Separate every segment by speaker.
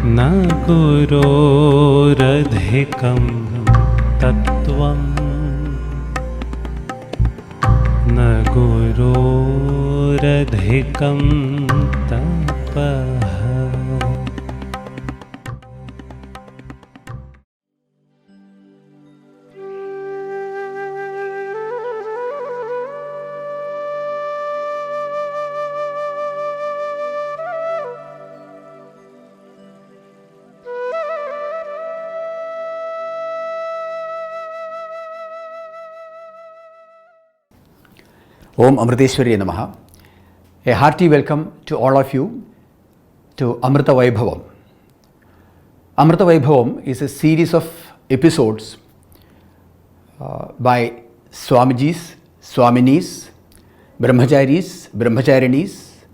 Speaker 1: न गुरोरधिकं तत्त्वं न गुरोरधिकं तपः.
Speaker 2: Om Amriteshwariye Namaha. A hearty welcome to all of you to Amrita Vaibhavam. Amrita Vaibhavam is a series of episodes by Swamijis, Swaminis, Brahmacharis, Brahmacharinis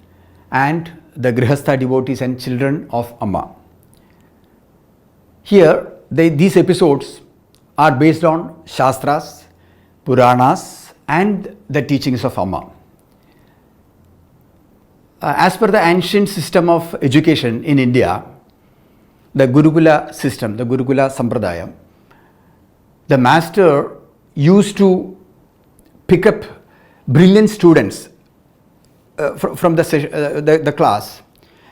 Speaker 2: and the Grihastha devotees and children of Amma. Here, these episodes are based on Shastras, Puranas and the teachings of Amma. As per the ancient system of education in India, the Gurukula system, the Gurukula Sampradaya, the master used to pick up brilliant students from the class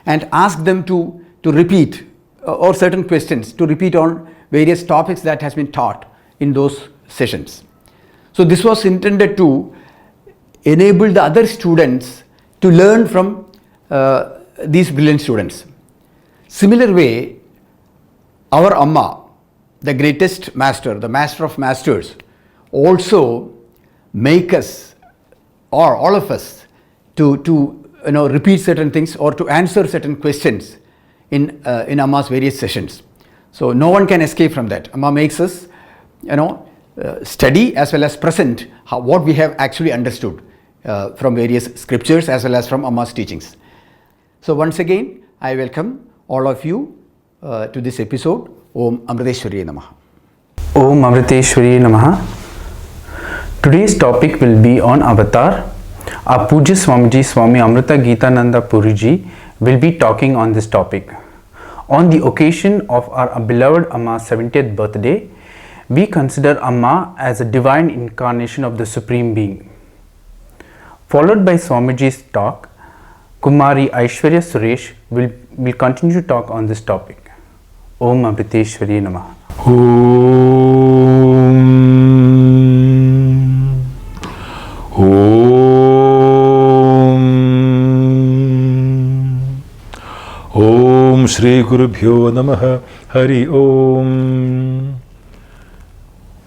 Speaker 2: and ask them to repeat or certain questions to repeat on various topics that has been taught in those sessions. So this was intended to enable the other students to learn from these brilliant students. Similar way, our Amma, the greatest master, the master of masters, also make us or all of us to repeat certain things or to answer certain questions in Amma's various sessions. So no one can escape from that. Amma makes us study as well as present what we have actually understood from various scriptures as well as from Amma's teachings. So once again, I welcome all of you to this episode. Om Amriteshwariye Namaha.
Speaker 3: Om Amriteshwariye Namaha. Today's topic will be on Avatar. Our Puja Swamiji Swami Amritageetananda Puri ji will be talking on this topic. On the occasion of our beloved Amma's 70th birthday, we consider Amma as a divine incarnation of the Supreme Being. Followed by Swamiji's talk, Kumari Aishwarya Suresh will continue to talk on this topic. Om Amriteshwariye Namaha.
Speaker 4: Om Shri Gurubhyo Namaha. Hari Om.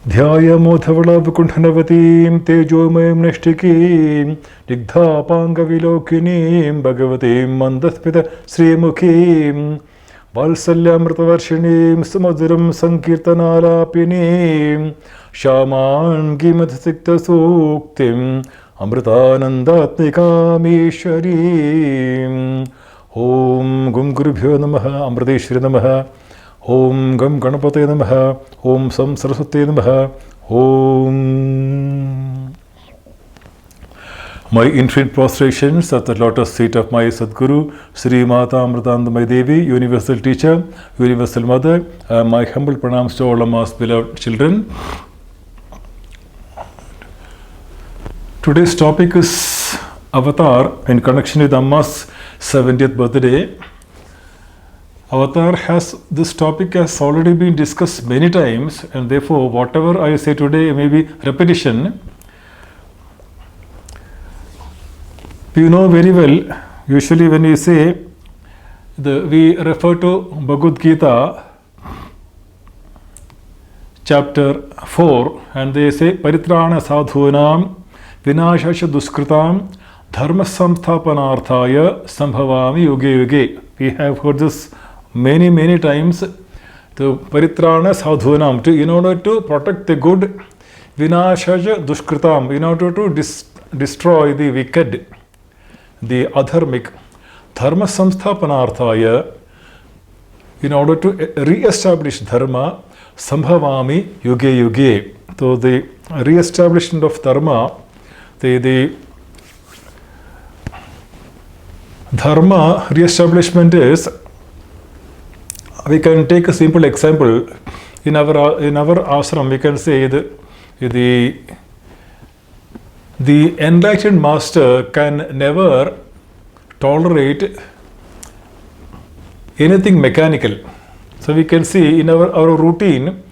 Speaker 4: ध्यायमोधवलाभकुण्ठनवतीं तेजोमयं नष्टिकीं दिग्धापाङ्गविलोकिनीं भगवतीं मन्दस्मित श्रीमुखीं वात्सल्यामृतवर्षिणीं सुमधुरं सङ्कीर्तनालापिनीं श्यामाङ्गीमधुसिक्तसूक्तिम् अमृतानन्दात्मिकामीश्वरीम्. ॐ गुं गुरुभ्यो नमः. अमृतेश्वरी नमः. Om Gam Ganapate Namaha. Om Sam Saraswate Namaha. Om. My infinite prostrations at the lotus feet of my Sadguru, Sri Mata Amritanandamayi Devi, Universal Teacher, Universal Mother. My humble pranams to all Amma's beloved children. Today's topic is Avatar in connection with Amma's 70th birthday. Avatar this topic has already been discussed many times, and therefore whatever I say today may be repetition. You know very well, usually when we say, we refer to Bhagavad Gita chapter 4 and they say Paritrana Sadhunam Vinashasha Duskritam Dharma Samsthapanarthaya Sambhavami Yuge Yuge. We have heard this many times. The Paritrana Sadhunam, in order to protect the good, Vinashasha Duskritam, in order to destroy the wicked, the adharmic, Dharma Samsthapanarthaya, in order to re-establish Dharma, Sambhavami Yuge Yuge. So the re-establishment of Dharma, the Dharma re-establishment is we can take a simple example. In our ashram, we can say the enlightened master can never tolerate anything mechanical. So we can see in our routine,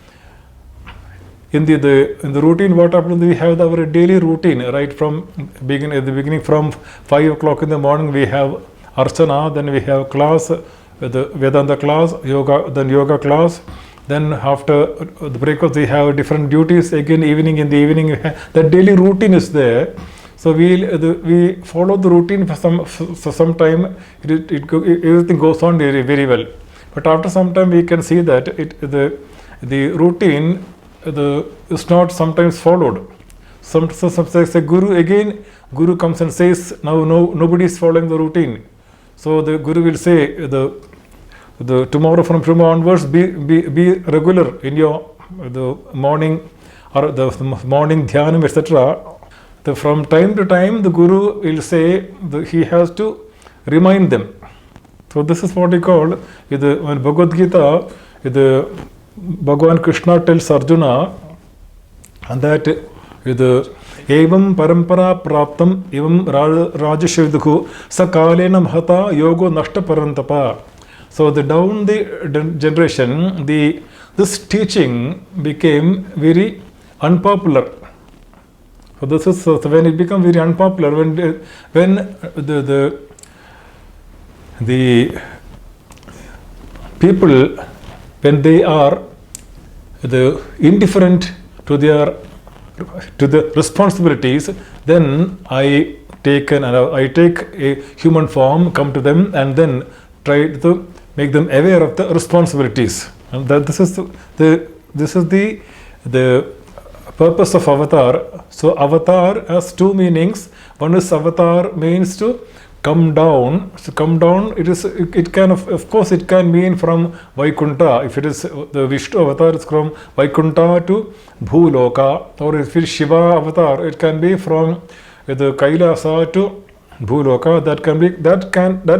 Speaker 4: in the routine, what happens? We have our daily routine, right from at the beginning from 5 o'clock in the morning. We have archana, then we have class, the Vedanta class, yoga class. Then after the breakfast, we have different duties. Again, in the evening, the daily routine is there. So we follow the routine for some time. Everything goes on very, very well. But after some time, we can see that the routine is not sometimes followed. Sometimes a guru comes and says, now nobody is following the routine. So the guru will say, tomorrow from tomorrow onwards, be regular in your the morning or the morning dhyana, etc. From time to time, the guru will say he has to remind them. So this is what we call when Bhagavad Gita, Bhagavan Krishna tells Arjuna that evam parampara praptam evam rajashvidhu sakalena mahata yogo nashta parantapa. So down the generation, this teaching became very unpopular. So this is when it becomes very unpopular, when the people, when they are indifferent to the responsibilities, then I take a human form, come to them, and then try to make them aware of the responsibilities. And that this is the purpose of avatar. So avatar has two meanings. One is avatar means to come down. So come down, it can of course it can mean from Vaikunta. If it is the Vishnu avatar, it's from Vaikunta to Bhuloka. Or if it is Shiva avatar, it can be from the Kailasa to Bhuloka. That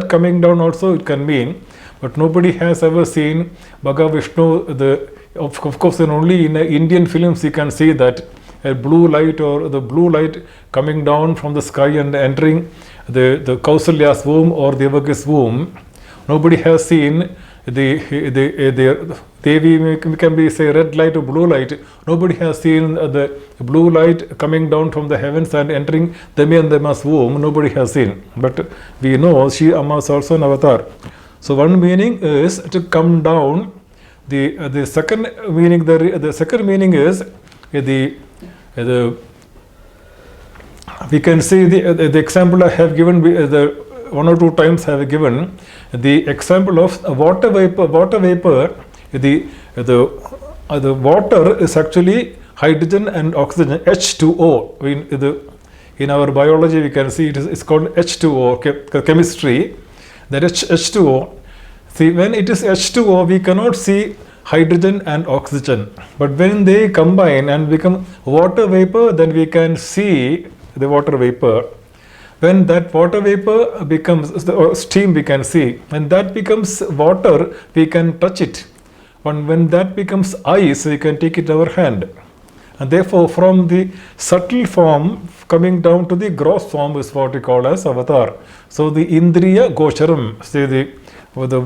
Speaker 4: coming down also it can mean. But nobody has ever seen Bhagavan Vishnu. Of course, only in Indian films you can see that a blue light or the blue light coming down from the sky and entering the Kausalya's womb or Devaki's womb. Nobody has seen the Devi, we can be say red light or blue light. Nobody has seen the blue light coming down from the heavens and entering Demi and Dema's womb. Nobody has seen. But we know she Amma is also an avatar. So one meaning is to come down. The second meaning is we can see the example I have given, the one or two times I have given the example of water vapor. The water is actually hydrogen and oxygen, H2O. In our biology we can see it's called H2O, chemistry. That is H2O. See, when it is H2O, we cannot see hydrogen and oxygen. But when they combine and become water vapor, then we can see the water vapor. When that water vapor becomes steam, we can see. When that becomes water, we can touch it. When that becomes ice, we can take it in our hand. And therefore, from the subtle form coming down to the gross form is what we call as avatar. So the Indriya Gocharam, say what our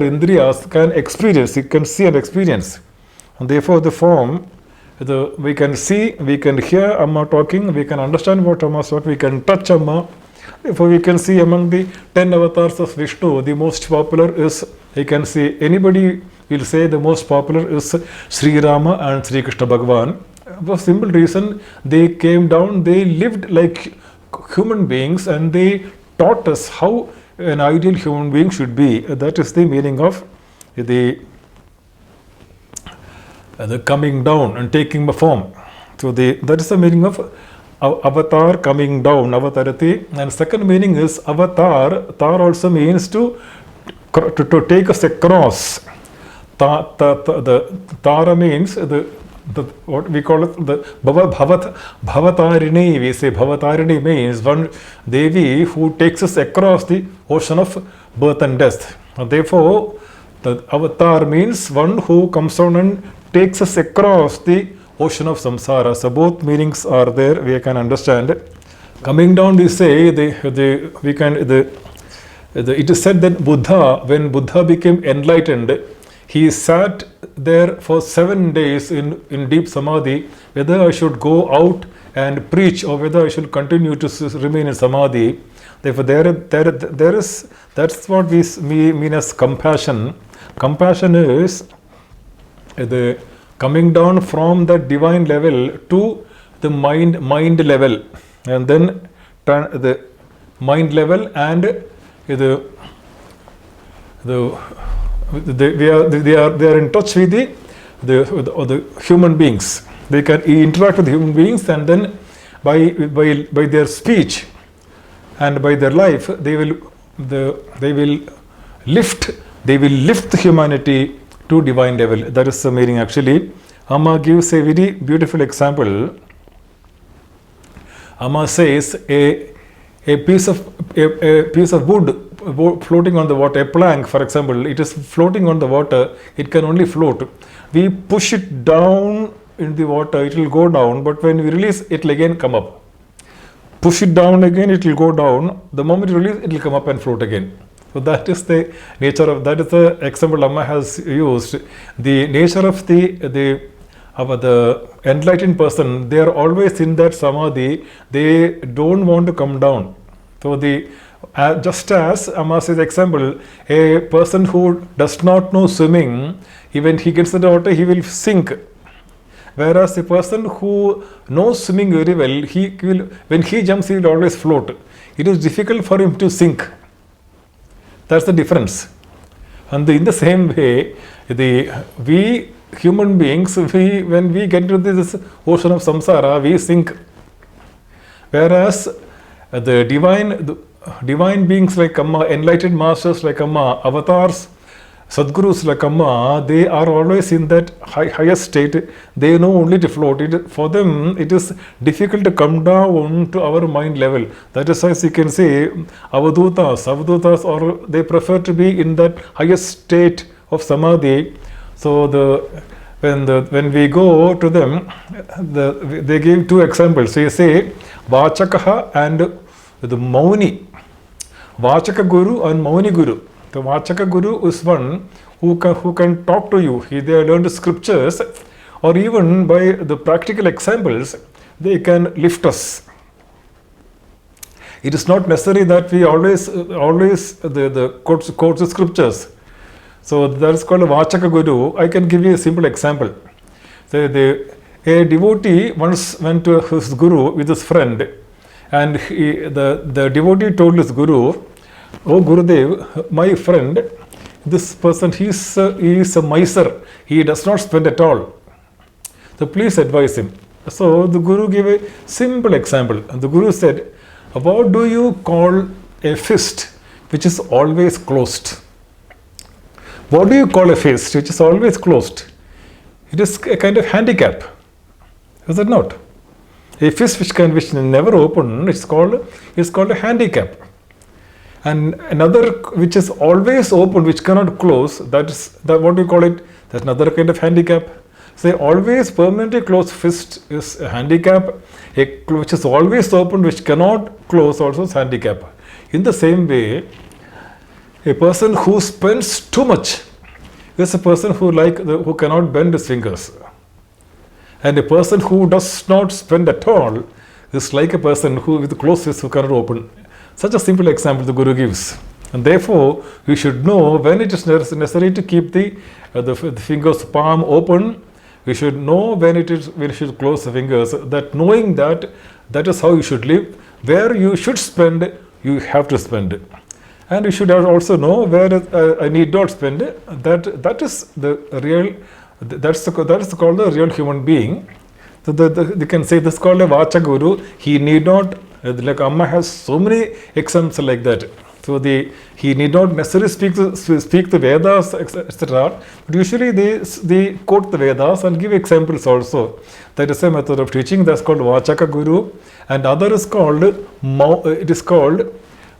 Speaker 4: Indriyas can experience, you can see and experience. And therefore the form, we can see, we can hear Amma talking, we can understand what Amma is talking, we can touch Amma. Therefore we can see among the 10 avatars of Vishnu, the most popular is, you can see, anybody will say the most popular is Sri Rama and Sri Krishna Bhagavan. For simple reason, they came down, they lived like human beings and they taught us how an ideal human being should be. That is the meaning of the coming down and taking the form. So that is the meaning of avatar, coming down, avatarati. And second meaning is avatar. Tar also means to take us across. The Tara means what we call it, the Bhavatarini. We say Bhavatarini means one Devi who takes us across the ocean of birth and death. And therefore, the avatar means one who comes down and takes us across the ocean of samsara. So both meanings are there, we can understand. Coming down, we say, it is said that Buddha, when Buddha became enlightened, he sat there for 7 days in deep samadhi, whether I should go out and preach or whether I should continue to remain in samadhi. Therefore, there is, that's what we mean as compassion. Compassion is the coming down from the divine level to the mind level, and then the mind level and they are in touch with the human beings. They can interact with human beings, and then by their speech and by their life, they will lift the humanity to divine level. That is the meaning actually. Amma gives a very beautiful example. Amma says a piece of wood floating on the water, a plank for example, it is floating on the water, it can only float. We push it down in the water, it will go down, but when we release, it will again come up. Push it down again, it will go down. The moment you release, it will come up and float again. So that is the nature of, that is the example Amma has used. The nature of the enlightened person, they are always in that samadhi, they don't want to come down. So just as Amma says example, a person who does not know swimming, even he gets in the water, he will sink. Whereas a person who knows swimming very well, when he jumps, he will always float. It is difficult for him to sink. That's the difference. And in the same way, we human beings, when we get into this ocean of samsara, we sink. Whereas the divine beings like Amma, enlightened masters like Amma, avatars, Sadgurus like Amma, they are always in that higher state. They know only to float. For them, it is difficult to come down to our mind level. That is why you can say Avadutas, or they prefer to be in that highest state of samadhi. So when we go to them, they give two examples. They say Vachakaha and the Mauni. Vachaka Guru and Mauni Guru. The Vachaka Guru is one who can talk to you. They have learned scriptures, or even by the practical examples, they can lift us. It is not necessary that we always quote the scriptures. So that is called a Vachaka Guru. I can give you a simple example. So a devotee once went to his guru with his friend, and the devotee told his guru, "Oh Gurudev, my friend, this person, he is a miser. He does not spend at all. So please advise him." So the guru gave a simple example. And the guru said, "What do you call a fist which is always closed? What do you call a fist which is always closed? It is a kind of handicap. Is it not? A fist which never open, it's called a handicap. And another which is always open, which cannot close, what do you call it? That's another kind of handicap. So always permanently closed fist is a handicap. Which is always open, which cannot close, also is handicap. In the same way, a person who spends too much is a person who cannot bend his fingers. And a person who does not spend at all is like a person who with closed fist who cannot open. Such a simple example the Guru gives. And therefore, we should know when it is necessary to keep the fingers palm open. We should know when we should close the fingers. That knowing that is how you should live. Where you should spend, you have to spend. And you should also know where I need not spend. That is the real. That is called the real human being. So they can say this is called a Vacha Guru. He need not. Like Amma has so many examples like that. So he need not necessarily speak the Vedas, etc. But usually they quote the Vedas and give examples also. That is a method of teaching. That's called Vachaka Guru. And other is called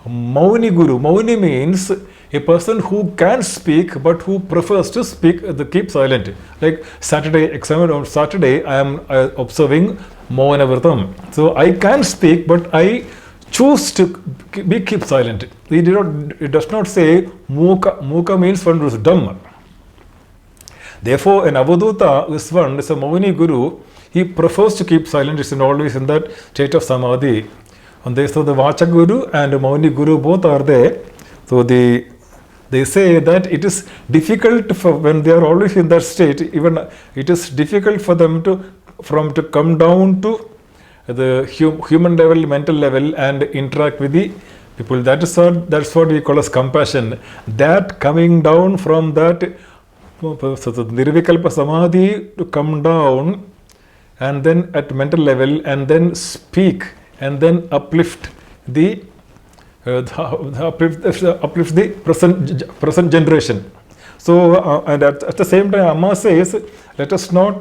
Speaker 4: Mauni Guru. Mauni means a person who can speak but who prefers to speak, keep silent. Like Saturday, example on Saturday, I am observing Mauna Vratam. So I can speak but I choose to keep silent. It does not say Muka. Muka means one who is dumb. Therefore, an Avaduta is a Mauni Guru. He prefers to keep silent. Is always in that state of Samadhi. And so the Vacha Guru and Mauni Guru both are there. So they say that it is difficult for when they are always in that state. Even it is difficult for them to come down to the human level, mental level, and interact with the people. That's what we call as compassion. That coming down from that Nirvikalpa Samadhi to come down, and then at mental level, and then speak, and then uplift the present generation. So and at the same time, Amma says, let us not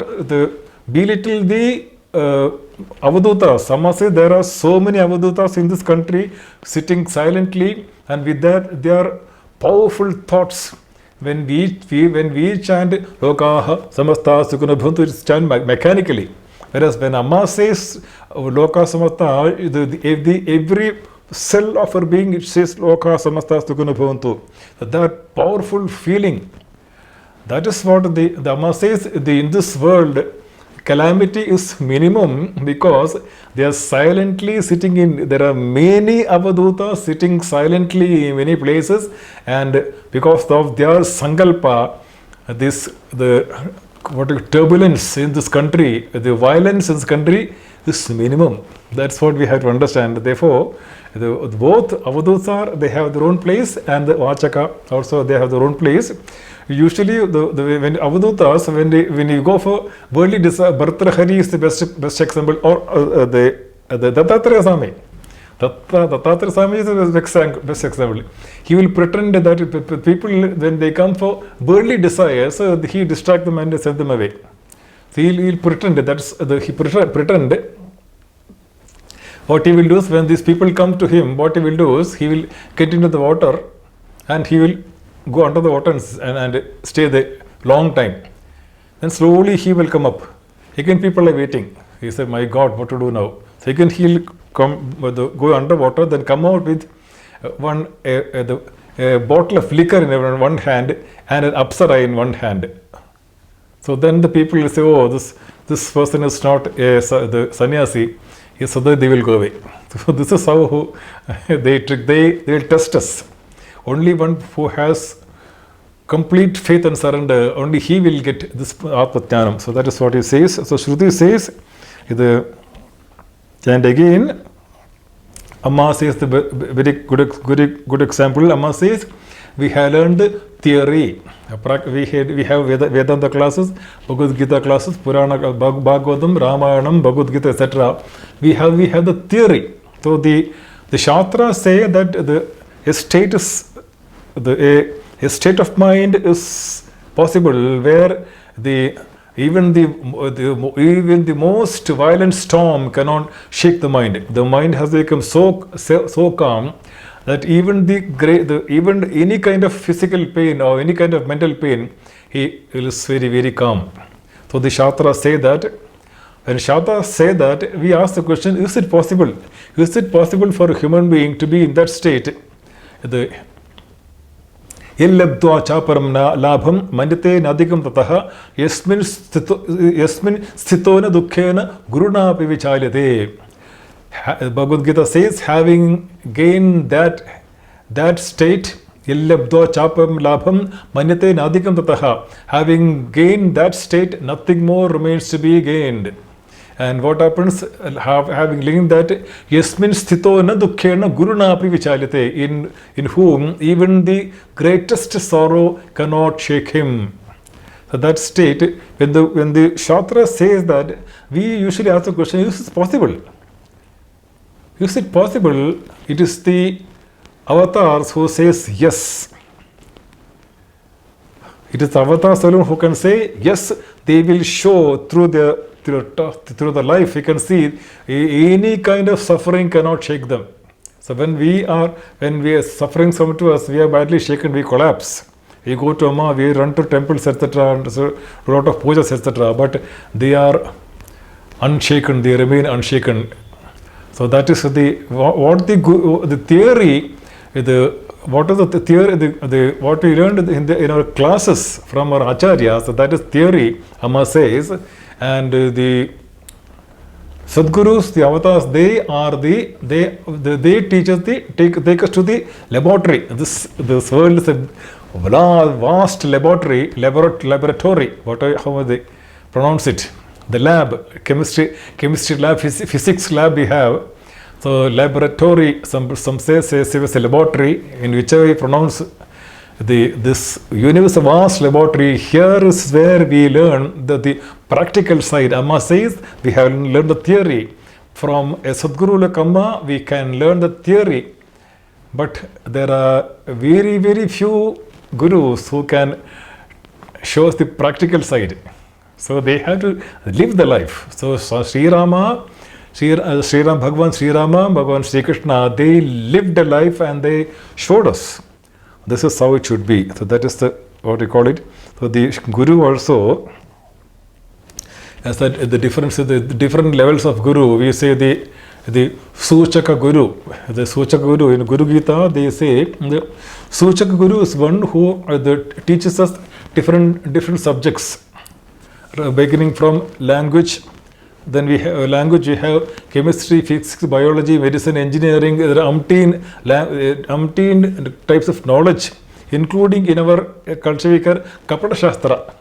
Speaker 4: belittle the Avadutas. Amma says there are so many Avadutas in this country sitting silently, and with that their powerful thoughts. When we chant Lokaha Samasta Sukuna Bhuntu, it's chant mechanically. Whereas when Amma says Loka Samasta, every cell of her being, it says Loka Samasta Sukuna Bhuntu. That powerful feeling, that is what the Amma says. In this world, calamity is minimum because they are silently sitting in. There are many Avadutas sitting silently in many places, and because of their sankalpa, the turbulence in this country, the violence in this country is minimum. That's what we have to understand. Therefore, both Avadutas, they have their own place, and the Vachaka also, they have their own place. Usually, when Avadutas, when you go for worldly desire, Bhartrahari is the best example, or the Dattatreya Swami. Dattatreya Swami is the best example. He will pretend that people, when they come for worldly desires, he distract them and send them away. So he'll pretend, pretend. What he will do is, when these people come to him, what he will do is, he will get into the water and he will go under the water and stay there long time. Then slowly he will come up. Again people are waiting. He said, my God, what to do now? So again he'll go underwater, then come out with a bottle of liquor in one hand and an apsara in one hand. So then the people will say, oh, this person is not the sannyasi. So that they will go away. So this is how they will test us. Only one who has complete faith and surrender, only he will get this Atma-jnanam. So that is what he says. So Shruti says, and again, Amma says the very good example. Amma says, we have learned the theory. We have Vedanta classes, Bhagavad Gita classes, Purana, Bhagavatam, Ramayanam, Bhagavad Gita, etc. We have the theory. So the Shastras say that a state of mind is possible where even the most violent storm cannot shake the mind. The mind has become so calm that even any kind of physical pain or any kind of mental pain, he is very, very calm. So the Shastras say that. When Shastras say that, we ask the question: is it possible? Is it possible for a human being to be in that state? Yellabdva chaparam labham manjate nadikam tataha yasmin sthitona dukkhena guruna api vichalyate. Bhagavad Gita says, having gained that state, Yellabdva chaparam labham manyate nadikam tataha. Having gained that state, nothing more remains to be gained. And what happens, having gained that, yasmin sthito na dukkhena guruna api vichalyate, in whom even the greatest sorrow cannot shake him. So that state, when the Shastra says that, we usually ask the question: is this possible? Is it possible? It is the avatars who says yes. It is the avatars alone who can say yes. They will show through the life. You can see any kind of suffering cannot shake them. So when we are suffering some to us, we are badly shaken, we collapse. We go to Amma, we run to temples, etc., and so a lot of pujas, etc. But they are unshaken, they remain unshaken. So that is the theory. What is the theory? What we learned in our classes from our acharyas. So that is theory. Amma says, and the Sadgurus, the avatars, they teach us take us to the laboratory. This world is a vast laboratory, how they pronounce it. The lab, chemistry lab, physics lab we have. So laboratory, some say it was a laboratory, in which we pronounce this universe, vast laboratory. Here is where we learn the practical side. Amma says we have learned the theory. From a Sadguru Kamma, we can learn the theory. But there are very, very few gurus who can show us the practical side. So they have to live the life. So Sri Ram Bhagavan Sri Rama, Bhagavan Sri Krishna, they lived a life and they showed us. This is how it should be. So that is what we call it. So the Guru also, as that the difference, the different levels of Guru, we say the Suchaka Guru. The Suchaka Guru in Guru Gita, they say the Suchaka Guru is one who teaches us different subjects, beginning from language. Then we have language, we have chemistry, physics, biology, medicine, engineering. There are umpteen types of knowledge, including in our culture, we call Kapata Shastra,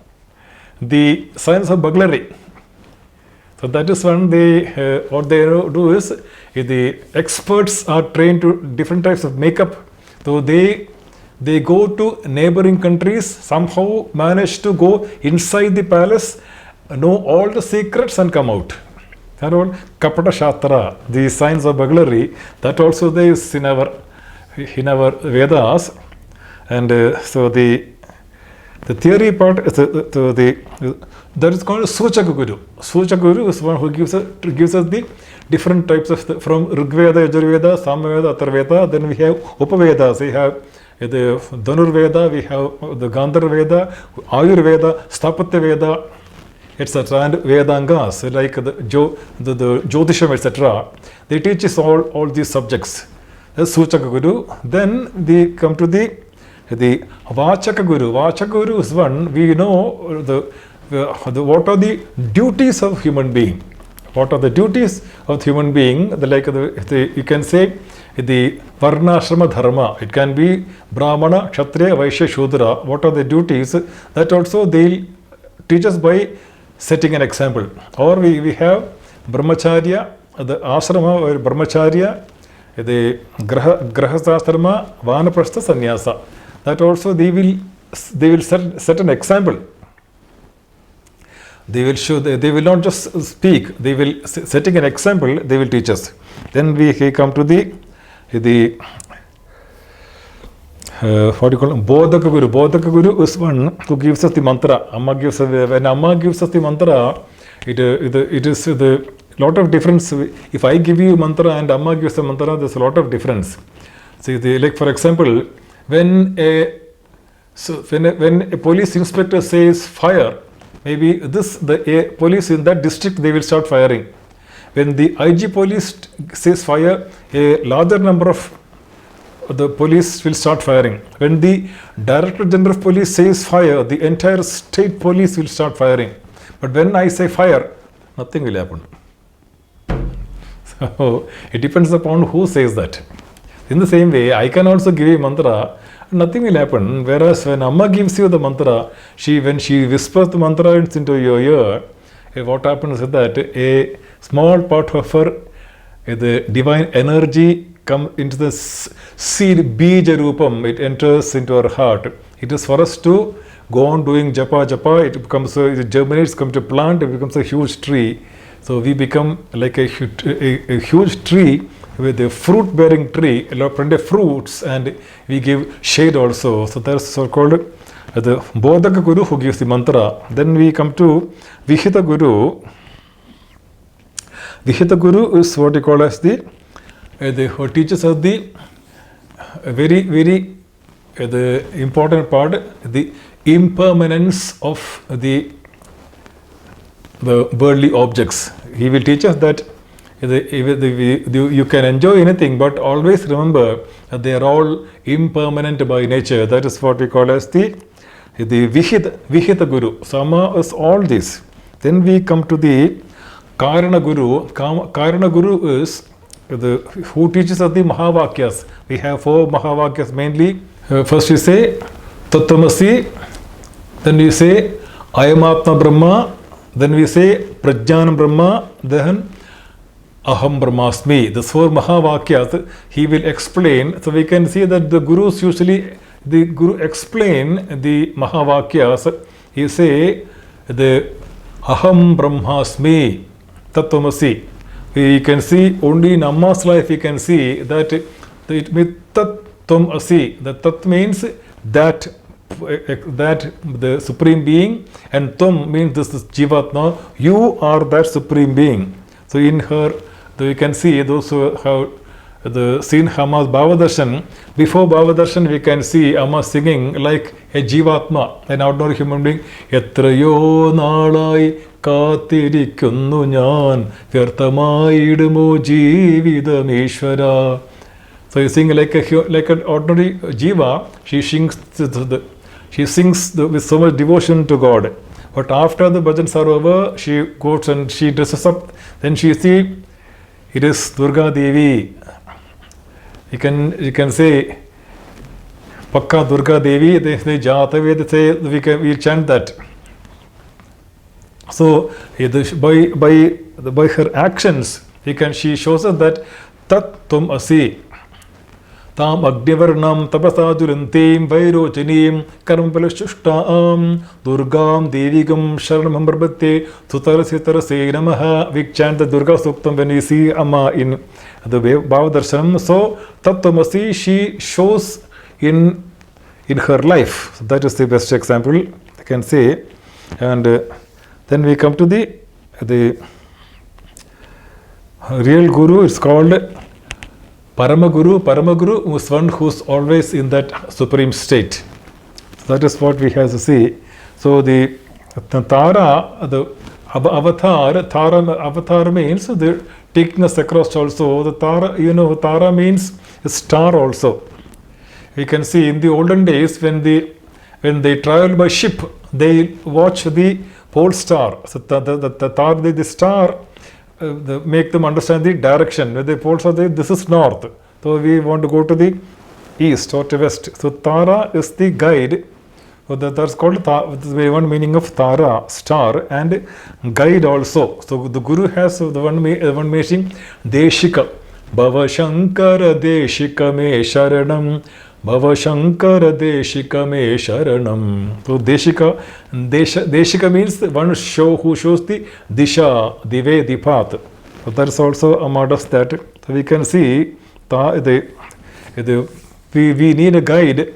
Speaker 4: the science of burglary. So that is when what they do is, the experts are trained to different types of makeup. So they go to neighboring countries, somehow manage to go inside the palace, know all the secrets and come out. That all Kapata Shastra, the science of burglary, that also there is in our Vedas. And so the theory part is that is called Suchaka Guru. Suchaka Guru is one who gives us the different types of from Rigveda, Yajurveda, Samaveda, Atharveda. Then we have Upavedas. We have the Dhanurveda, we have the Gandharveda, Ayurveda, Stapatya Veda, etc. and Vedangas, like the Jyotisham, etc. They teach us all these subjects. That's Suchaka Guru. Then they come to the Vachaka Guru. Vachaka Guru is one, we know what are the duties of human being. What are the duties of human being? You can say the Varnashrama Dharma. It can be Brahmana, Kshatriya, Vaishya, Shudra. What are the duties? That also they'll teach us by setting an example. Or we have Brahmacharya, the Ashrama or Brahmacharya, the Grahasasrama, Vanaprastha, Sannyasa. That also they will set an example. They will show. They will not just speak. They will setting an example. They will teach us. Then we come to the what do you call it? Bodhaka Guru. Bodhaka Guru is one who gives us the mantra. Amma gives us when Amma gives us the mantra, it is the lot of difference. If I give you mantra and Amma gives the mantra, there's a lot of difference. See, like for example, when a police inspector says fire, maybe the police in that district, they will start firing. When the IG police says fire, a larger number of the police will start firing. When the Director General of Police says fire, the entire state police will start firing. But when I say fire, nothing will happen. So it depends upon who says that. In the same way, I can also give you mantra, nothing will happen. Whereas when Amma gives you the mantra, when she whispers the mantra into your ear, what happens is that a small part of her, the divine energy come into the seed bija rupam, it enters into our heart. It is for us to go on doing japa, it becomes, it germinates, comes to plant, it becomes a huge tree. So we become like a huge tree with a fruit bearing tree, a lot of fruits, and we give shade also. So that's so called the Bodhaka Guru who gives the mantra. Then we come to Vihita Guru. Vihita Guru is what you call as the who teaches us the very, very the important part, the impermanence of the worldly objects. He will teach us that you can enjoy anything, but always remember that they are all impermanent by nature. That is what we call as the Vihita Guru. Sama is all this. Then we come to the Karana Guru. Karana Guru is who teaches us the Mahavakyas. We have 4 Mahavakyas mainly. First we say Tattvamasi, then we say Ayamatma Brahma, then we say Prajnanam Brahma, then Aham Brahmasmi. The 4 Mahavakyas he will explain. So we can see that the Gurus usually, the Guru explain the Mahavakyas. He say the Aham Brahmasmi, Tattvamasi. We can see only in Amma's life we can see that it means Tattvam Asi. The Tat means that the Supreme Being, and Tvam means this is Jivatma. You are that Supreme Being. So in her, we can see those who have seen Amma's Bhavadarshan. Before Bhavadarshan we can see Amma singing like a Jivatma, an ordinary human being. Yatrayo nalai കാത്തിരിക്കുന്നു ഞാൻ വ്യർത്ഥമായിടുമോ ജീവിതമീശ്വര. So you sing like an ordinary jiva. She sings with so much devotion to God. But after the bhajans are over, she goes and she dresses up. Then she see it is Durga Devi. You can say Pakka Durga Devi. They say Jatavi. They say we chant that. So by her actions, she shows us that Tat Tum Asi Tam Agnivarnam Tapasa Durantim Vairochanim Karmapalashushtaam Durgam Devigam Sharanam Brabhate Sutarasitarase Namaha. We chant the Durga Suktam when we see Amma in the Bhavadarshanam. So Tat Tum Asi she shows in her life. So that is the best example I can say. And then we come to the real Guru. It's called Paramaguru. Paramaguru is one who's always in that supreme state. So that is what we have to see. So the Tara, the Avatar means the taking us across also. The Tara, Tara means a star also. We can see in the olden days when they travel by ship, they watch the pole star. So the star make them understand the direction. When the poles are there, this is north. So we want to go to the east or to west. So Tara is the guide. So that's called one meaning of Tara, star, and guide also. So the Guru has the one meaning Deshika. Bhava Shankara Deshika Me Sharanam. Bhava Shankara Deshika Me Sharanam. So Deshika means one who shows the Disha, the way, the path. So that's also a modest that. So we can see we need a guide,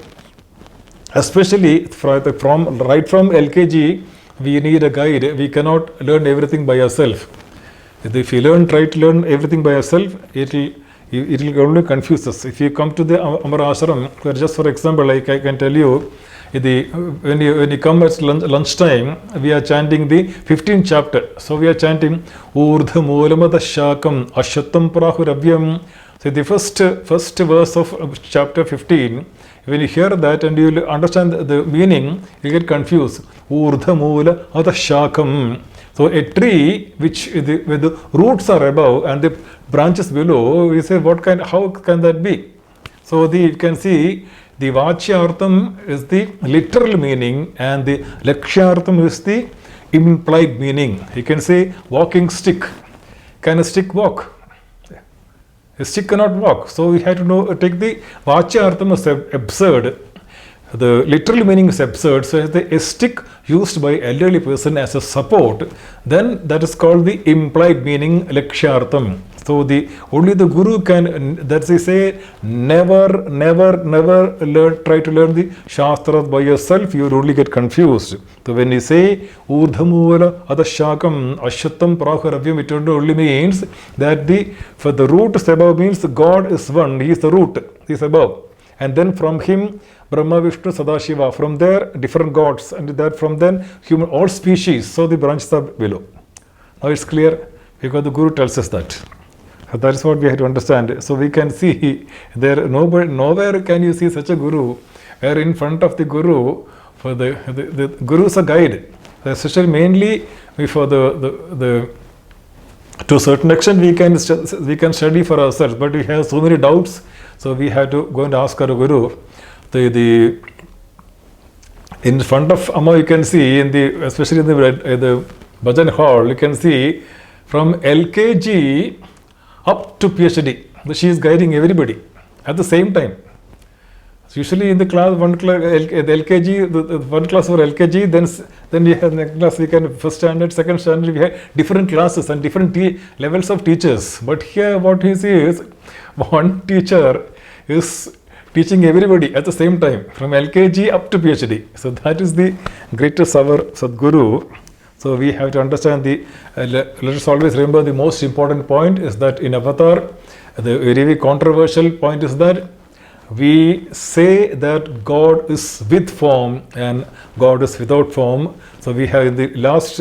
Speaker 4: especially right from LKG. We need a guide. We cannot learn everything by ourselves. If you try to learn everything by yourself, it will only confuse us. If you come to the Amara Ashram, just for example, like I can tell you, when you come at lunchtime, we are chanting the 15th chapter. So we are chanting Urdha Moolamada Shakam Ashatam Prahuravyam. So the first verse of chapter 15, when you hear that and you will understand the meaning, you get confused. Urdha Moola Ada Shakam. So a tree where the roots are above and the branches below, we say how can that be? So you can see the Vachyartham is the literal meaning and the Lakshyartham is the implied meaning. You can say walking stick. Can a stick walk? A stick cannot walk. So we have to take the Vachyartham as absurd. The literal meaning is absurd. So a stick used by elderly person as a support, then that is called the implied meaning Lakshyartham. So only the Guru can, that's they say, never try to learn the Shastras by yourself, you will only get confused. So when you say Urdhamula Adashakam Ashyatam Praharavyam, it only means that for the root is above means God is one, he is the root, he is above. And then from him, Brahma, Vishnu, Sadashiva, from there different gods, and that from then human, all species, so the branches are below. Now it's clear because the Guru tells us that. So that is what we have to understand. So we can see there nowhere can you see such a Guru where in front of the Guru, for the Guru is a guide. Especially mainly for the to a certain extent we can study for ourselves, but we have so many doubts, so we have to go and ask our Guru. In front of Amma you can see especially in the Bhajan hall, you can see from LKG up to PhD. She is guiding everybody at the same time. So usually in the class, LKG, one class for LKG, then we have next class, we can first standard, second standard, we have different classes and different levels of teachers. But here what he sees, one teacher is teaching everybody at the same time, from LKG up to PhD. So that is the greatest our Sadguru. So we have to understand let us always remember the most important point is that in Avatar, the very controversial point is that we say that God is with form and God is without form. So we have in the last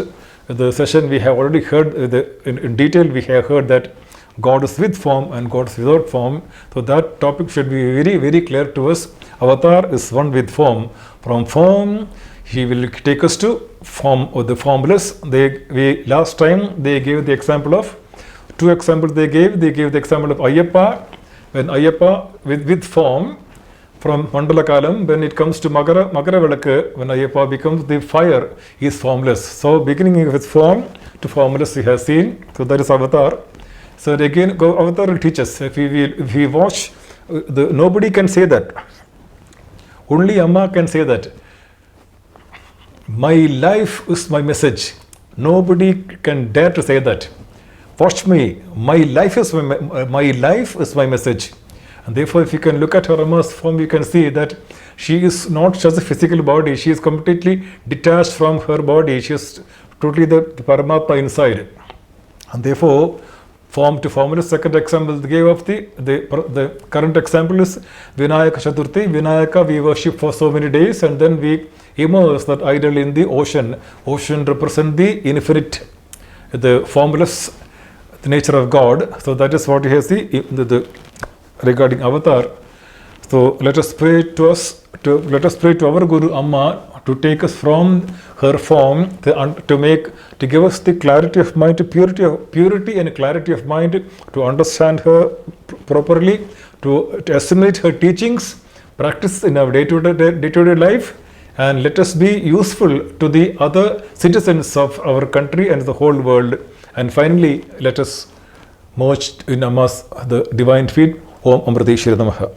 Speaker 4: session we have already heard in detail we have heard that God is with form and God is without form. So that topic should be very, very clear to us. Avatar is one with form. From form, he will take us to form or the formless. Last time they gave the example of two examples. They gave the example of Ayyappa. When Ayyappa with form from Mandala Kalam, when it comes to Makara Velakku, when Ayyappa becomes the fire, he is formless. So beginning with form to formless we have seen. So that is Avatar. So again, Avatar will teach us. If we watch, nobody can say that. Only Amma can say that. My life is my message. Nobody can dare to say that. Watch me. My life is my message. And therefore, if you can look at her Amma's form, you can see that she is not just a physical body. She is completely detached from her body. She is totally the Paramatma inside. And therefore, form to formless. Second example they gave of the current example is Vinayaka Chaturthi. Vinayaka we worship for so many days and then we immerse that idol in the ocean. Ocean represents the infinite, the formless nature of God. So that is what you have see regarding Avatar. So let us pray to our Guru Amma to take us from her form to give us the clarity of mind, purity and clarity of mind, to understand her properly, to assimilate her teachings, practice in our day-to-day life, and let us be useful to the other citizens of our country and the whole world. And finally, let us merge in Amma's the divine feet. Om Amritageetananda Namaha.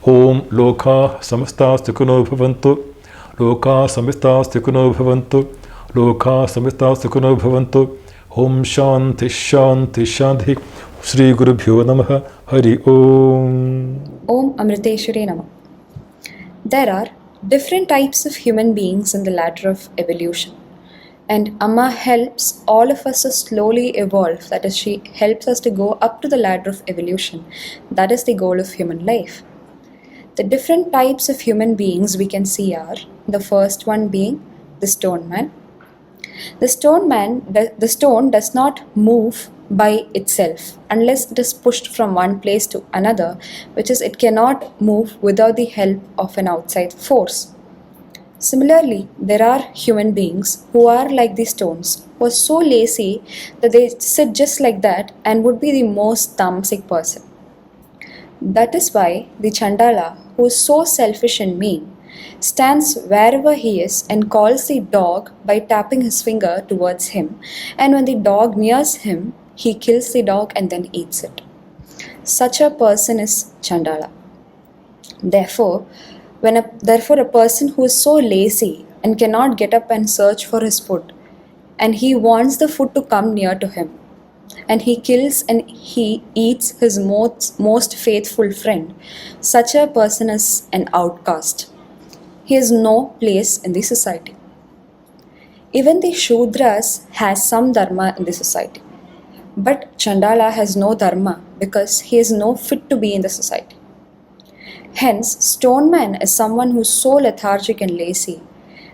Speaker 4: Om Loka Samasta Sukhuno Bhavantu. Loka Samasta Sukhuno Bhavantu. Loka Samasta Sukhuno Bhavantu. Om Shanti Shanti Shanti. Shri Guru Bhyo Namaha. Hari Om.
Speaker 5: Om Amritageetananda Namaha. There are different types of human beings in the ladder of evolution. And Amma helps all of us to slowly evolve. That is, she helps us to go up to the ladder of evolution. That is the goal of human life. The different types of human beings we can see are, the first one being the stone man. The stone does not move by itself unless it is pushed from one place to another, which is it cannot move without the help of an outside force. Similarly, there are human beings who are like the stones, who are so lazy that they sit just like that and would be the most tamasic person. That is why the Chandala, who is so selfish and mean, stands wherever he is and calls the dog by tapping his finger towards him, and when the dog nears him, he kills the dog and then eats it. Such a person is Chandala. Therefore, a person who is so lazy and cannot get up and search for his food, and he wants the food to come near to him, and he kills and he eats his most faithful friend, such a person is an outcast. He has no place in the society. Even the Shudras has some dharma in the society. But Chandala has no dharma because he is no fit to be in the society. Hence, Stoneman is someone who is so lethargic and lazy.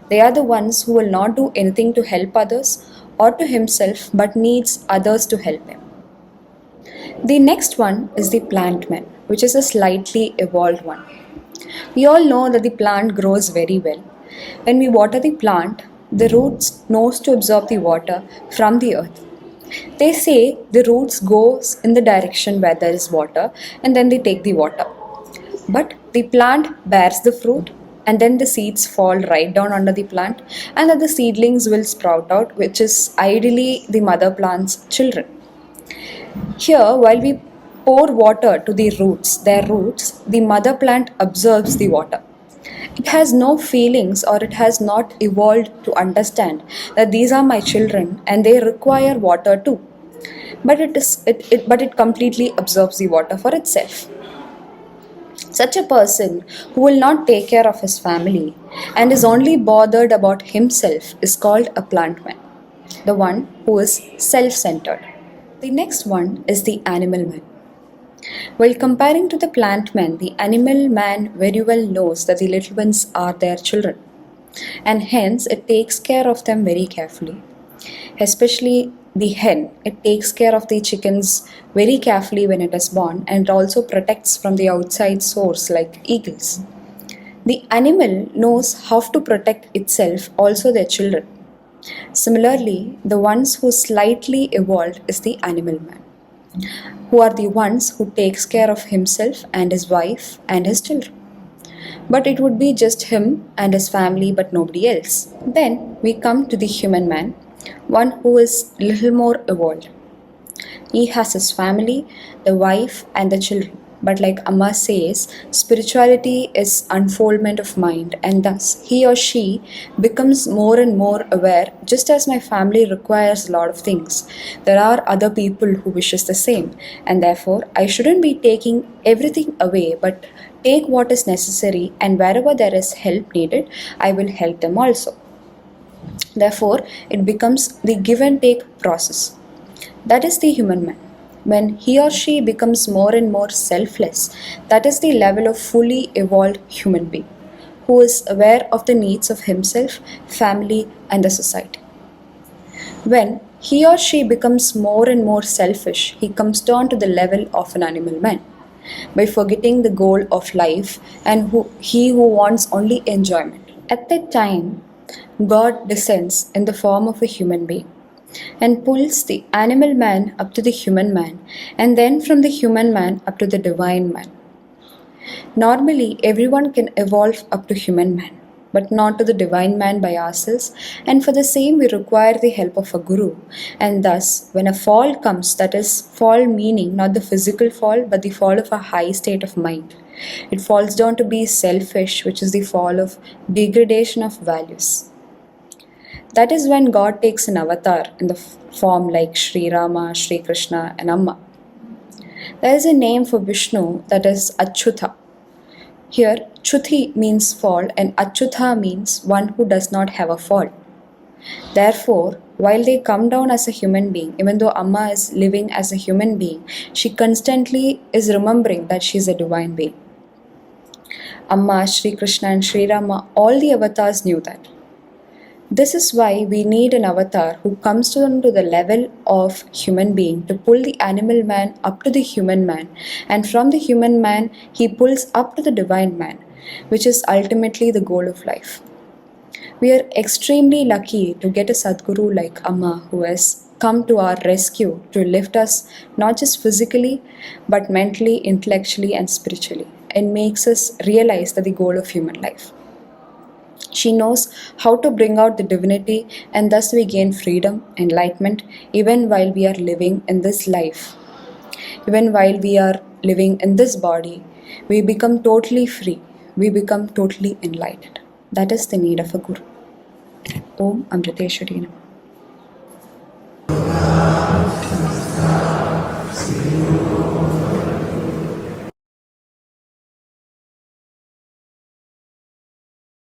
Speaker 5: They are the ones who will not do anything to help others or to himself but needs others to help him. The next one is the plant man, which is a slightly evolved one. We all know that the plant grows very well. When we water the plant, the roots knows to absorb the water from the earth. They say the roots goes in the direction where there is water and then they take the water. But the plant bears the fruit and then the seeds fall right down under the plant and that the seedlings will sprout out, which is ideally the mother plant's children. Here, while we pour water to the roots, the mother plant absorbs the water. It has no feelings or it has not evolved to understand that these are my children and they require water too. But it completely absorbs the water for itself. Such a person who will not take care of his family and is only bothered about himself is called a plant man, the one who is self-centered. The next one is the animal man. While comparing to the plant man, the animal man very well knows that the little ones are their children, and hence it takes care of them very carefully. Especially the hen, it takes care of the chickens very carefully when it is born and it also protects from the outside source like eagles. The animal knows how to protect itself, also their children. Similarly, the ones who slightly evolved is the animal man, who are the ones who takes care of himself and his wife and his children. But it would be just him and his family but nobody else. Then we come to the human man, one who is little more evolved. He has his family, the wife and the children. But like Amma says, spirituality is unfoldment of mind and thus he or she becomes more and more aware. Just as my family requires a lot of things, there are other people who wishes the same and therefore I shouldn't be taking everything away but take what is necessary and wherever there is help needed, I will help them also. Therefore, it becomes the give and take process. That is the human man. When he or she becomes more and more selfless, that is the level of fully evolved human being, who is aware of the needs of himself, family, and the society. When he or she becomes more and more selfish, he comes down to the level of an animal man, by forgetting the goal of life and he who wants only enjoyment. At that time, God descends in the form of a human being and pulls the animal man up to the human man and then from the human man up to the divine man. Normally, everyone can evolve up to human man, but not to the divine man by ourselves, and for the same we require the help of a guru. And thus, when a fall comes, that is, fall meaning not the physical fall, but the fall of a high state of mind. It falls down to be selfish, which is the fall of degradation of values. That is when God takes an avatar in the form like Sri Rama, Sri Krishna and Amma. There is a name for Vishnu that is Achyuta. Here, Chuti means fall and Achyuta means one who does not have a fall. Therefore, while they come down as a human being, even though Amma is living as a human being, she constantly is remembering that she is a divine being. Amma, Sri Krishna and Sri Rama, all the avatars knew that. This is why we need an avatar who comes down to the level of human being to pull the animal man up to the human man, and from the human man he pulls up to the divine man, which is ultimately the goal of life. We are extremely lucky to get a Sadguru like Amma who has come to our rescue to lift us not just physically but mentally, intellectually and spiritually, and makes us realize that the goal of human life. She knows how to bring out the divinity and thus we gain freedom, enlightenment even while we are living in this life. Even while we are living in this body, we become totally free. We become totally enlightened. That is the need of a Guru. Om Amriteshwari Namah.